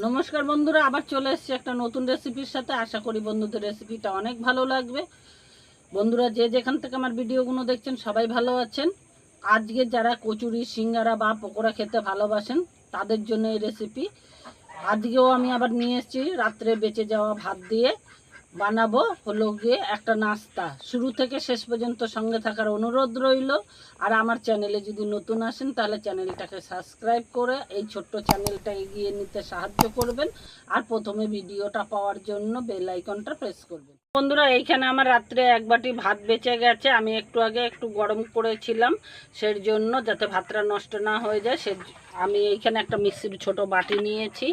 নমস্কার বন্ধুরা, আবার চলে এসেছি একটা নতুন রেসিপির সাথে। আশা করি বন্ধুদের রেসিপিটা অনেক ভালো লাগবে। বন্ধুরা যে যেখান থেকে আমার ভিডিওগুলো দেখছেন সবাই ভালো আছেন। আজকে যারা কচুরি, সিঙ্গারা বা পকোড়া খেতে ভালোবাসেন তাদের জন্য এই রেসিপি। আজকেও আমি আবার নিয়ে এসেছি রাত্রে বেঁচে যাওয়া ভাত দিয়ে বানাবো হলো গিয়ে একটা নাস্তা। শুরু থেকে শেষ পর্যন্ত সঙ্গে থাকার অনুরোধ রইল। আর আমার চ্যানেলে যদি নতুন আসেন তাহলে চ্যানেলটাকে সাবস্ক্রাইব করে এই ছোট্ট চ্যানেলটা এগিয়ে নিতে সাহায্য করবেন। আর প্রথমে ভিডিওটা পাওয়ার জন্য বেল আইকনটা প্রেস করবেন। বন্ধুরা এইখানে আমার রাত্রে এক বাটি ভাত বেঁচে গেছে। আমি একটু আগে একটু গরম করেছিলাম, সেই জন্য যাতে ভাতটা নষ্ট না হয়ে যায় আমি এইখানে একটা মিক্সির ছোট বাটি নিয়েছি।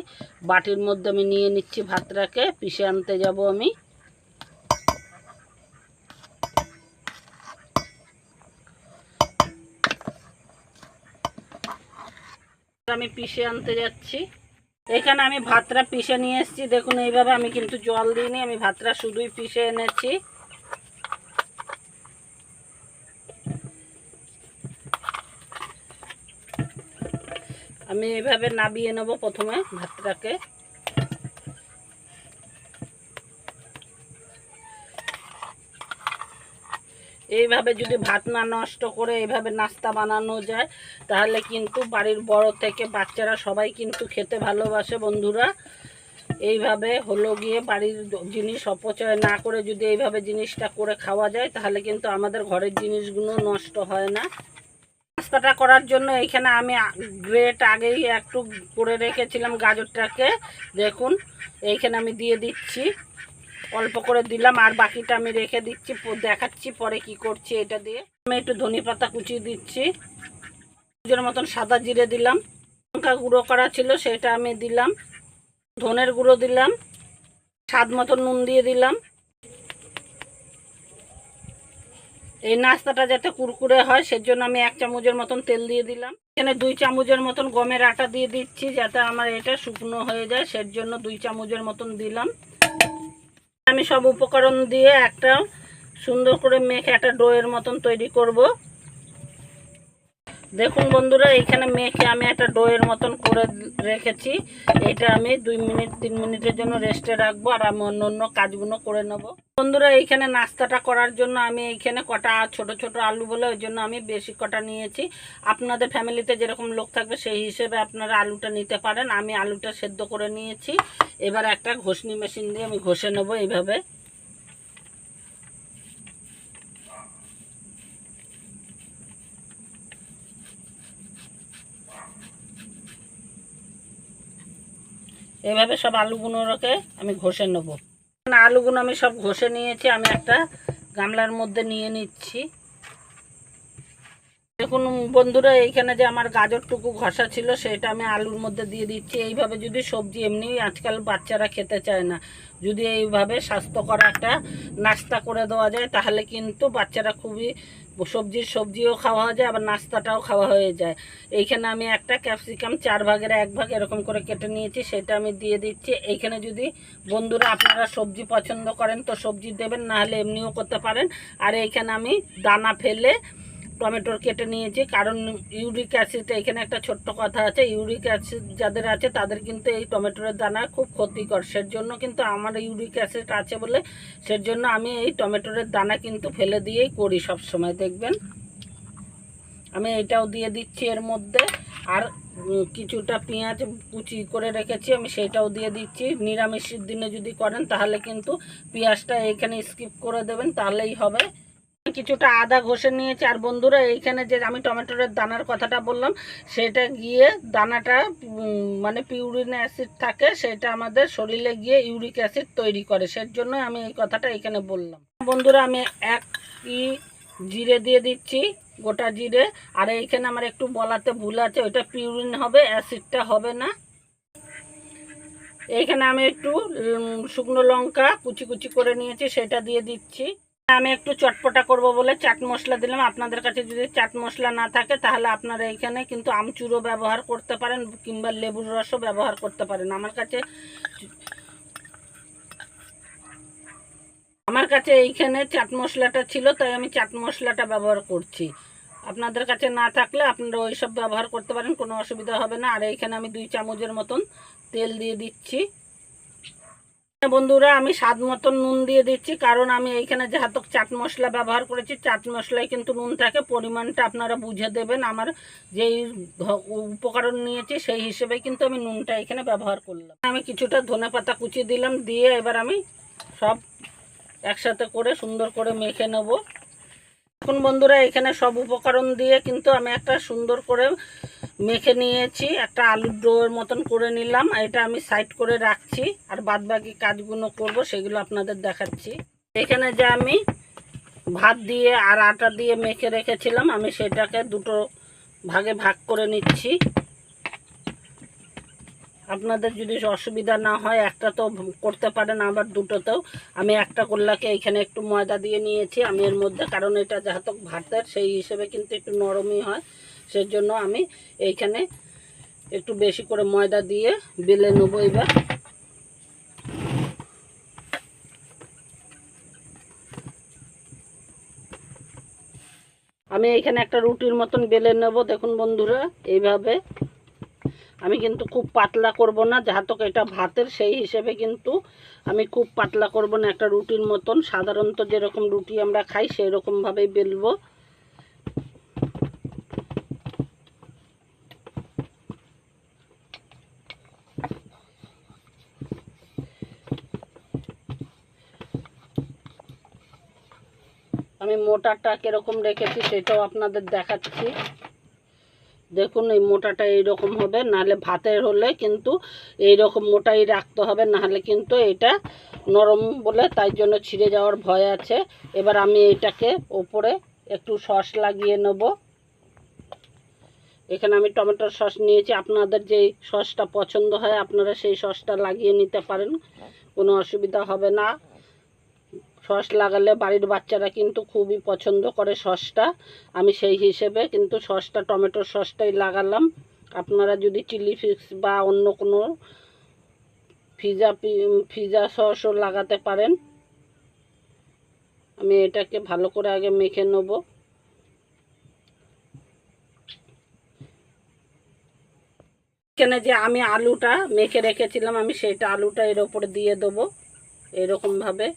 বাটির মধ্যে আমি নিয়ে নিচ্ছি ভাতটাকে, পিষে আনতে যাব আমি। আমি পিষে আনতে যাচ্ছি। এখানে আমি ভাতটা পিষে নিয়ে এসেছি। দেখুন এইভাবে, আমি কিন্তু জল দিইনি, আমি ভাতটা শুধুই পিষে এনেছি। আমি এইভাবে নাবিয়ে নেব প্রথমে ভাতটাকে। এইভাবে যদি ভাত না নষ্ট করে এইভাবে নাস্তা বানানো যায় তাহলে কিন্তু বাড়ির বড় থেকে বাচ্চারা সবাই কিন্তু খেতে ভালোবাসে। বন্ধুরা এইভাবে হলো গিয়ে বাড়ির জিনিস অপচয় না করে যদি এইভাবে জিনিসটা করে খাওয়া যায় তাহলে কিন্তু আমাদের ঘরের জিনিসগুলো নষ্ট হয় না। নাস্তাটা করার জন্য এইখানে আমি গ্রেট আগেই একটু করে রেখেছিলাম গাজরটাকে। দেখুন এইখানে আমি দিয়ে দিচ্ছি, অল্প করে দিলাম, আর বাকিটা আমি রেখে দিচ্ছি, দেখাচ্ছি পরে কি করছি। এটা দিয়ে আমি একটু ধনে পাতা কুচিয়ে দিচ্ছি, চামচের মতন সাদা জিরে দিলাম, লঙ্কা গুঁড়ো করা ছিল সেটা আমি দিলাম, ধনের গুঁড়ো দিলাম, স্বাদ মতন নুন দিয়ে দিলাম। এই নাস্তাটা যাতে কুরকুরে হয় সেজন্য আমি 1 চামচের মতন তেল দিয়ে দিলাম। এখানে 2 চামচের মতন গমের আটা দিয়ে দিচ্ছি যাতে আমার এটা শুকনো হয়ে যায়, সেজন্য 2 চামচের মতন দিলাম। আমি সব উপকরণ দিয়ে একটা সুন্দর করে মেখে একটা ডোয়ের মতন তৈরি করব। দেখুন বন্ধুরা এইখানে মেখে আমি একটা ডোয়ের মতন করে রেখেছি। এটা আমি 2 মিনিট 3 মিনিটের জন্য রেস্টে রাখবো, আর আমি অন্য কাজগুলো করে নেব। বন্ধুরা এইখানে নাস্তাটা করার জন্য আমি এইখানে কটা ছোট ছোট আলু বলে ওই জন্য আমি বেশি কটা নিয়েছি। আপনাদের ফ্যামিলিতে যেরকম লোক থাকবে সেই হিসেবে আপনারা আলুটা নিতে পারেন। আমি আলুটা সেদ্ধ করে নিয়েছি। এবার একটা ঘষনি মেশিন দিয়ে আমি ঘষে নেব এইভাবে। এভাবে সব আলুগুলোকে আমি ঘষে নেব। আলুগুলো আমি সব ঘষে নিয়েছি, আমি একটা গামলার মধ্যে নিয়ে নিচ্ছি। দেখুন বন্ধুরা এইখানে যে আমার গাজরটুকু ঘষা ছিল সেটা আমি আলুর মধ্যে দিয়ে দিচ্ছি। এইভাবে যদি সবজি, এমনি আজকাল বাচ্চারা খেতে চায় না, যদি এইভাবে স্বাস্থ্যকর একটা নাস্তা করে দেওয়া যায় তাহলে কিন্তু বাচ্চারা খুবই সবজিও খাওয়া হয়ে যায়, আবার নাস্তাটাও খাওয়া হয়ে যায়। এইখানে আমি একটা ক্যাপসিকাম 4 ভাগের 1 ভাগ এরকম করে কেটে নিয়েছি, সেটা আমি দিয়ে দিচ্ছি। এইখানে যদি বন্ধুরা আপনারা সবজি পছন্দ করেন তো সবজি দেবেন, না হলে এমনিও করতে পারেন। আর এইখানে আমি দানা ফেলে টমেটোর কেটে নিয়েছি, কারণ ইউরিক অ্যাসিড, এখানে একটা ছোট্ট কথা আছে, ইউরিক অ্যাসিড যাদের আছে তাদের কিন্তু এই টমেটোর দানা খুব ক্ষতিকর। সেজন্য কিন্তু আমার ইউরিক অ্যাসিড আছে বলে সেজন্য আমি এই টমেটোর দানা কিন্তু ফেলে দিয়েই করি সব সময়। দেখবেন আমি এটাও দিয়ে দিচ্ছি এর মধ্যে। আর কিছুটা পেঁয়াজ কুচি করে রেখেছি আমি, সেটাও দিয়ে দিচ্ছি। নিরামিষের দিনে যদি করেন তাহলে কিন্তু পেঁয়াজটা এইখানে স্কিপ করে দেবেন, তাহলেই হবে। কিছুটা আদা ঘষে নিয়েছি। আর বন্ধুরা এইখানে যে আমি টমেটোর দানার কথাটা বললাম সেটা গিয়ে দানাটা মানে পিউরিন অ্যাসিড থাকে, সেটা আমাদের শরীরে গিয়ে ইউরিক অ্যাসিড তৈরি করে, সেজন্য আমি এই কথাটা এখানে বললাম। বন্ধুরা আমি 1 জিরে দিয়ে দিচ্ছি, গোটা জিরে। আর এইখানে আমার একটু বলাতে ভুল আছে, ওইটা পিউরিন হবে, অ্যাসিডটা হবে না। এইখানে আমি একটু শুকনো লঙ্কা কুচি কুচি করে নিয়েছি, সেটা দিয়ে দিচ্ছি। আমি একটু চটপটা করব বলে চাট মশলা দিলাম। আপনাদের কাছে যদি চাট মশলা না থাকে তাহলে আপনারা এখানে কিন্তু আমচুরও ব্যবহার করতে পারেন কিংবা লেবুর রসও ব্যবহার করতে পারেন। আমার কাছে এইখানে চাট মশলাটা ছিল তাই আমি চাট মশলাটা ব্যবহার করছি। আপনাদের কাছে না থাকলে আপনারা ওই সব ব্যবহার করতে পারেন, কোনো অসুবিধা হবে না। আর এইখানে আমি 2 চামচের মতন তেল দিয়ে দিচ্ছি। বন্ধুরা আমি স্বাদ মতন নুন দিয়ে দিচ্ছি, কারণ আমি এইখানে যেহেতু চাট মশলা ব্যবহার করেছি, চাট মশলায় কিন্তু নুন থাকে, পরিমাণটা আপনারা বুঝে দেবেন। আমার যেই উপকরণ নিয়েছি সেই হিসেবে কিন্তু আমি নুনটা এখানে ব্যবহার করলাম। আমি কিছুটা ধনেপাতা কুচি দিলাম, দিয়ে এবার আমি সব একসাথে করে সুন্দর করে মেখে নেব। এখন বন্ধুরা এখানে সব উপকরণ দিয়ে কিন্তু আমি একটা সুন্দর করে মেখে নিয়েছি, একটা আলুর ডোর মতন করে নিলাম। এটা আমি সাইড করে রাখছি, আর বাদবাকি কাজগুলো করব সেগুলো আপনাদের দেখাচ্ছি। এখানে যে আমি ভাত দিয়ে আর আটা দিয়ে মেখে রেখেছিলাম, আমি সেটাকে দুটো ভাগে ভাগ করে নিচ্ছি। আপনাদের যদি অসুবিধা না হয় একটা তো করতে পারেন, আবার দুটোতেও। আমি একটা গোল্লাকে এইখানে একটু ময়দা দিয়ে নিয়েছি আমি এর মধ্যে, কারণ এটা যেহেতু ভাতের সেই হিসেবে কিন্তু একটু নরমই হয়, সেজন্য আমি এইখানে একটু বেশি করে ময়দা দিয়ে বেলে নেব। এবার আমি এইখানে একটা রুটির মতন বেলে নেব। দেখুন বন্ধুরা এইভাবে, আমি কিন্তু খুব পাতলা করব না, যেহেতু এটা ভাতের সেই হিসেবে কিন্তু আমি খুব পাতলা করব না। একটা রুটির মতন সাধারণত যেরকম রুটি আমরা খাই সেই রকমভাবেই বেলবো। আমি মোটাটা কীরকম রেখেছি সেটাও আপনাদের দেখাচ্ছি। দেখুন এই মোটাটা এইরকম হবে, নাহলে ভাতের হলে কিন্তু এইরকম মোটাই রাখতে হবে, নাহলে কিন্তু এটা নরম বলে তাই জন্য ছিঁড়ে যাওয়ার ভয় আছে। এবার আমি এটাকে ওপরে একটু সস লাগিয়ে নেব। এখানে আমি টমেটোর সস নিয়েছি, আপনাদের যেই সসটা পছন্দ হয় আপনারা সেই সসটা লাগিয়ে নিতে পারেন, কোনো অসুবিধা হবে না। সস লাগালে বাড়ির বাচ্চারা কিন্তু খুবই পছন্দ করে সসটা, আমি সেই হিসেবে কিন্তু সসটা টমেটোর সসটাই লাগালাম। আপনারা যদি চিলি ফ্লেক্স বা অন্য কোনো পিজা সসও লাগাতে পারেন। আমি এটাকে ভালো করে আগে মেখে নেব। এখানে যে আমি আলুটা মেখে রেখেছিলাম, আমি সেইটা আলুটা এর ওপরে দিয়ে দেবো এরকমভাবে।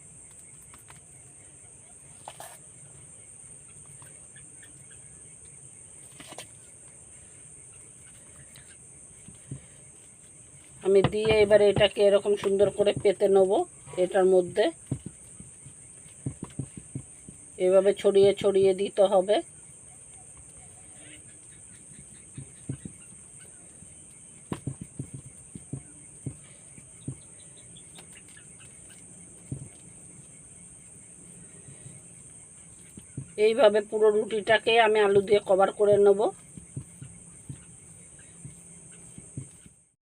আমি দিয়ে এবারে এটাকে এরকম সুন্দর করে পেতে নেব। এটার মধ্যে এভাবে ছড়িয়ে ছড়িয়ে দিতে হবে। এইভাবে পুরো রুটিটাকে আমি আলু দিয়ে কভার করে নেব।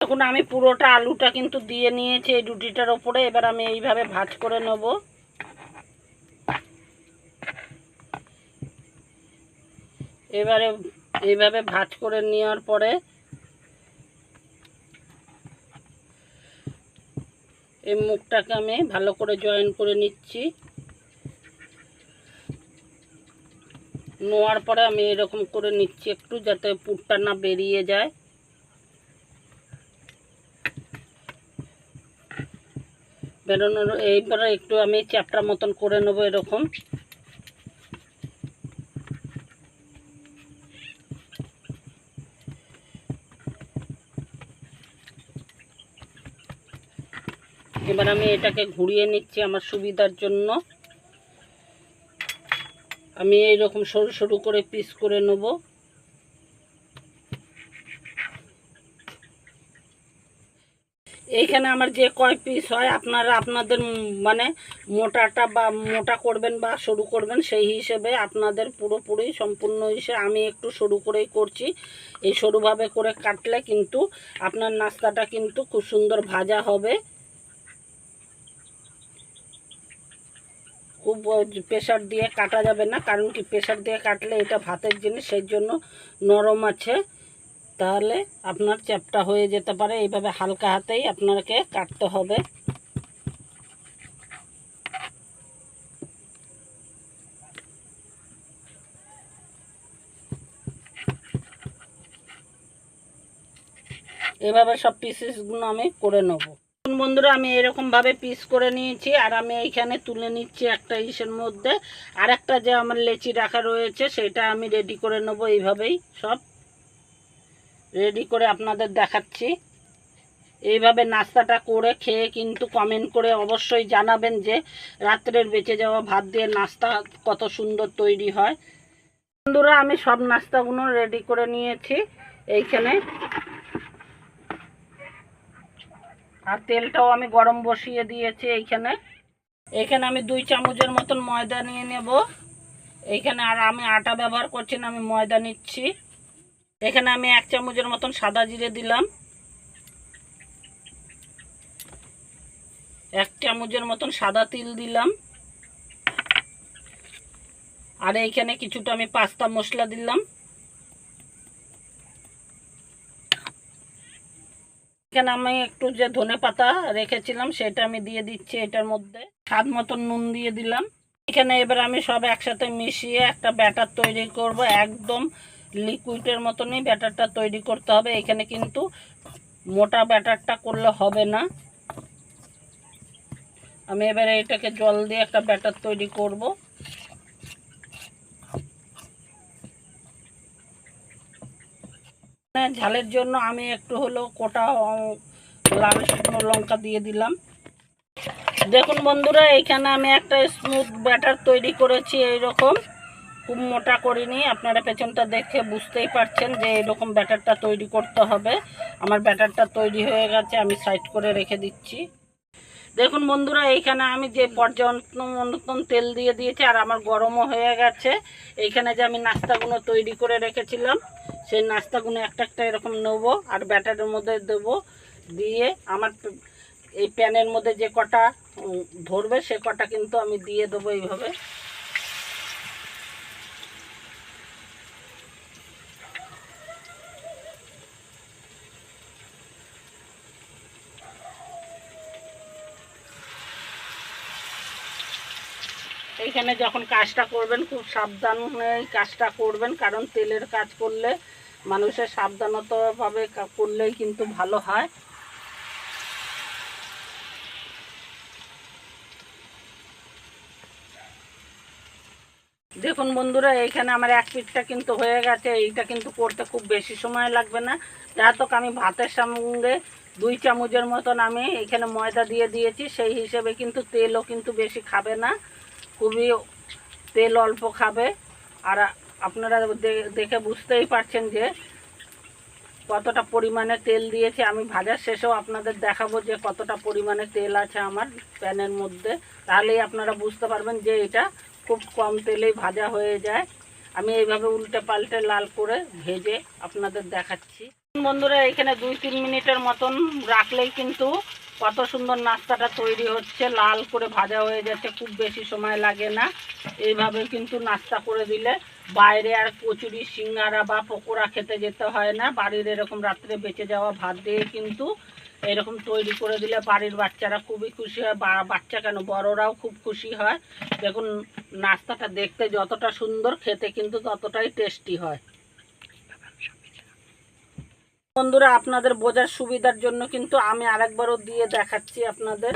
এখন আমি পুরোটা আলুটা কিন্তু দিয়ে নিয়েছি এই রুটিটার ওপরে। এবার আমি এইভাবে ভাঁজ করে নেব। এবারে এইভাবে ভাঁজ করে নেওয়ার পরে এই মুখটাকে আমি ভালো করে জয়েন করে নিচ্ছি। নোয়ার পরে আমি এরকম করে নিচ্ছি একটু, যাতে পুরটা না বেরিয়ে যায়। বেরোনোর এইবারে একটু আমি চ্যাপটা মতন করে নেব এরকম। এবার আমি এটাকে ঘুরিয়ে নিচ্ছি আমার সুবিধার জন্য। আমি এইরকম সরু সরু করে পিস করে নেব। এইখানে আমার যে কয় পিস হয় আপনারা আপনাদের মানে মোটাটা বা মোটা করবেন বা সরু করবেন সেই হিসেবে আপনাদের পুরোপুরি সম্পূর্ণ হিসেবে আমি একটু সরু করেই করছি। এই সরুভাবে করে কাটলে কিন্তু আপনার নাস্তাটা কিন্তু খুব সুন্দর ভাজা হবে। খুব প্রেসার দিয়ে কাটা যাবে না, কারণ কি প্রেসার দিয়ে কাটলে এটা ভাতের জিনিস, সেই জন্য নরম আছে, তাহলে আপনার চ্যাপটা হয়ে যেতে পারে। এইভাবে হালকা হাতেই আপনাকে কাটতে হবে। এভাবে সব পিসেসগুলো আমি করে নেব। বন্ধুরা আমি এরকমভাবে পিস করে নিয়েছি, আর আমি এইখানে তুলে নিচ্ছি একটা ইসের মধ্যে। আর একটা যে আমার লেচি রাখা রয়েছে সেটা আমি রেডি করে নেব। এইভাবেই সব রেডি করে আপনাদের দেখাচ্ছি। এইভাবে নাস্তাটা করে খেয়ে কিন্তু কমেন্ট করে অবশ্যই জানাবেন যে রাত্রের বেঁচে যাওয়া ভাত দিয়ে নাস্তা কত সুন্দর তৈরি হয়। বন্ধুরা আমি সব নাস্তাগুলো রেডি করে নিয়েছি এইখানে, আর তেলটাও আমি গরম বসিয়ে দিয়েছি এইখানে। এখানে আমি 2 চামচের মতন ময়দা নিয়ে নেব এইখানে, আর আমি আটা ব্যবহার করছি না, আমি ময়দা নিচ্ছি। এখানে আমি 1 চামচের মতন সাদা জিরে দিলাম, 1 চামচের মতন সাদা তিল দিলাম, আর এইখানে কিছুটা আমি পাস্তা মশলা দিলাম। এখানে আমি একটু যে ধনে পাতা রেখেছিলাম সেটা আমি দিয়ে দিচ্ছি এটার মধ্যে, স্বাদ মতন নুন দিয়ে দিলাম। এখানে এবার আমি সব একসাথে মিশিয়ে একটা ব্যাটার তৈরি করব। একদম লিকুইডের মতনই ব্যাটারটা তৈরি করতে হবে। এখানে কিন্তু মোটা ব্যাটারটা করলে হবে না। আমি এবারে এটাকে জল দিয়ে একটা ব্যাটার তৈরি করব। ঝালের জন্য আমি একটু হলো কোটা লাল শুকনো লঙ্কা দিয়ে দিলাম। দেখুন বন্ধুরা এইখানে আমি একটা স্মুথ ব্যাটার তৈরি করেছি। এইরকম খুব মোটা করিনি, আপনারা পেছনটা দেখে বুঝতেই পারছেন যে এরকম ব্যাটারটা তৈরি করতে হবে। আমার ব্যাটারটা তৈরি হয়ে গেছে, আমি সাইড করে রেখে দিচ্ছি। দেখুন বন্ধুরা এইখানে আমি যে পর্যাপ্ত তেল দিয়ে দিয়েছি, আর আমার গরমও হয়ে গেছে। এইখানে যে আমি নাস্তাগুলো তৈরি করে রেখেছিলাম সেই নাস্তাগুলো একটা একটা এরকম নেবো আর ব্যাটারের মধ্যে দেবো। দিয়ে আমার এই প্যানের মধ্যে যে কটা ধরবে সে কটা কিন্তু আমি দিয়ে দেবো এইভাবে। এইখানে যখন কাজটা করবেন খুব সাবধানে কাজটা করবেন, কারণ তেলের কাজ করলে মানুষের সাবধানতাভাবে করলেই কিন্তু ভালো হয়। দেখুন বন্ধুরা এইখানে আমার এক পিঠটা কিন্তু হয়ে গেছে। এইটা কিন্তু করতে খুব বেশি সময় লাগবে না। যাতক আমি ভাতের সঙ্গে 2 চামচের মতন আমি এখানে ময়দা দিয়ে দিয়েছি, সেই হিসেবে কিন্তু তেলও কিন্তু বেশি খাবে না, খুবই তেল অল্প খাবে। আর আপনারা দেখে বুঝতেই পারছেন যে কতটা পরিমাণে তেল দিয়েছি। আমি ভাজার শেষেও আপনাদের দেখাবো যে কতটা পরিমাণে তেল আছে আমার প্যানের মধ্যে, তাহলেই আপনারা বুঝতে পারবেন যে এটা খুব কম তেলেই ভাজা হয়ে যায়। আমি এইভাবে উল্টে পাল্টে লাল করে ভেজে আপনাদের দেখাচ্ছি। বন্ধুরা এখানে 2-3 মিনিটের মতন রাখলেই কিন্তু কত সুন্দর নাস্তাটা তৈরি হচ্ছে, লাল করে ভাজা হয়ে যাচ্ছে, খুব বেশি সময় লাগে না। এইভাবে কিন্তু নাস্তা করে দিলে বাইরে আর কচুরি সিঙ্গারা বা পকোড়া খেতে যেতে হয় না। বাড়ির এরকম রাত্রে বেঁচে যাওয়া ভাত দিয়ে কিন্তু এরকম তৈরি করে দিলে বাড়ির বাচ্চারা খুবই খুশি হয়, বাচ্চা কেন বড়রাও খুব খুশি হয়। দেখুন নাস্তাটা দেখতে যতটা সুন্দর, খেতে কিন্তু ততটাই টেস্টি হয়। বন্ধুরা আপনাদের বোঝার সুবিধার জন্য কিন্তু আমি আরেকবারও দিয়ে দেখাচ্ছি আপনাদের।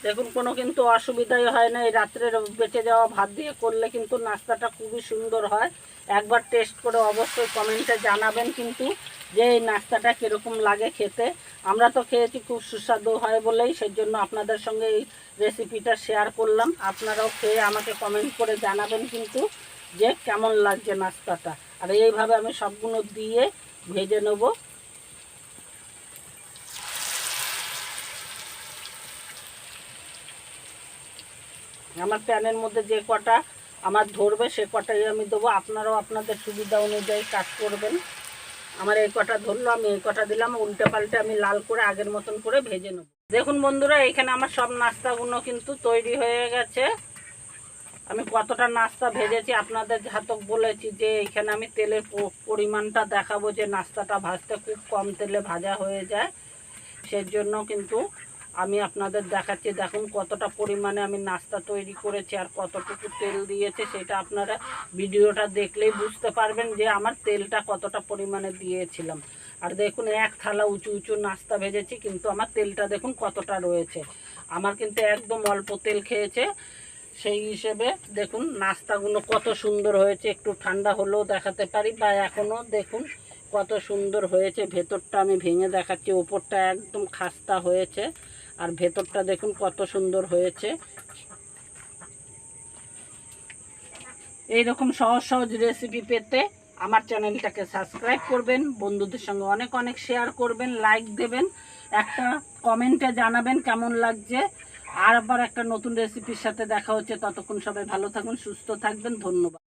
দেখুন কোনো কিন্তু অসুবিধাই হয় না। এই রাত্রের বেঁচে যাওয়া ভাত দিয়ে করলে কিন্তু নাস্তাটা খুবই সুন্দর হয়। একবার টেস্ট করে অবশ্যই কমেন্টে জানাবেন কিন্তু যে এই নাস্তাটা কীরকম লাগে খেতে। আমরা তো খেয়েছি, খুব সুস্বাদু হয় বলেই সেই জন্য আপনাদের সঙ্গে এই রেসিপিটা শেয়ার করলাম। আপনারাও খেয়ে আমাকে কমেন্ট করে জানাবেন কিন্তু যে কেমন লাগছে নাস্তাটা। আর এইভাবে আমি সবগুলো দিয়ে ভেজে নেব। আমার প্যানের মধ্যে যে কটা আমার ধরবে সে কটাই আমি দেবো। আপনারাও আপনাদের সুবিধা অনুযায়ী কাজ করবেন। আমার এই কটা ধরলো, আমি এই কটা দিলাম, উল্টে পাল্টে আমি লাল করে আগের মতন করে ভেজে নেব। দেখুন বন্ধুরা এখানে আমার সব নাস্তাগুলো কিন্তু তৈরি হয়ে গেছে। আমি কতটা নাস্তা ভেজেছি আপনাদের ঝাতক বলেছি যে এখানে আমি তেলের পরিমাণটা দেখাবো, যে নাস্তাটা ভাজতে খুব কম তেলে ভাজা হয়ে যায়। সেজন্য কিন্তু আমি আপনাদের দেখাচ্ছি। দেখুন কতটা পরিমাণে আমি নাস্তা তৈরি করেছি আর কতটুকু তেল দিয়েছে, সেটা আপনারা ভিডিওটা দেখলেই বুঝতে পারবেন যে আমার তেলটা কতটা পরিমাণে দিয়েছিলাম। আর দেখুন এক থালা উঁচু উঁচু নাস্তা ভেজেছি, কিন্তু আমার তেলটা দেখুন কতটা রয়েছে। আমার কিন্তু একদম অল্প তেল খেয়েছে, সেই হিসেবে দেখুন নাস্তাগুলো কত সুন্দর হয়েছে। একটু ঠান্ডা হলেও দেখাতে পারি, বা এখনও দেখুন কত সুন্দর হয়েছে। ভেতরটা আমি ভেঙে দেখাচ্ছি, ওপরটা একদম খাস্তা হয়েছে আর ভেতরটা দেখুন কত সুন্দর হয়েছে। এইরকম সহজ সহজ রেসিপি পেতে আমার চ্যানেলটাকে সাবস্ক্রাইব করবেন, বন্ধুদের সঙ্গে অনেক অনেক শেয়ার করবেন, লাইক দেবেন, একটা কমেন্টে জানাবেন কেমন লাগছে। আর আবার একটা নতুন রেসিপির সাথে দেখা হচ্ছে। ততক্ষণ সবাই ভালো থাকুন, সুস্থ থাকবেন। ধন্যবাদ।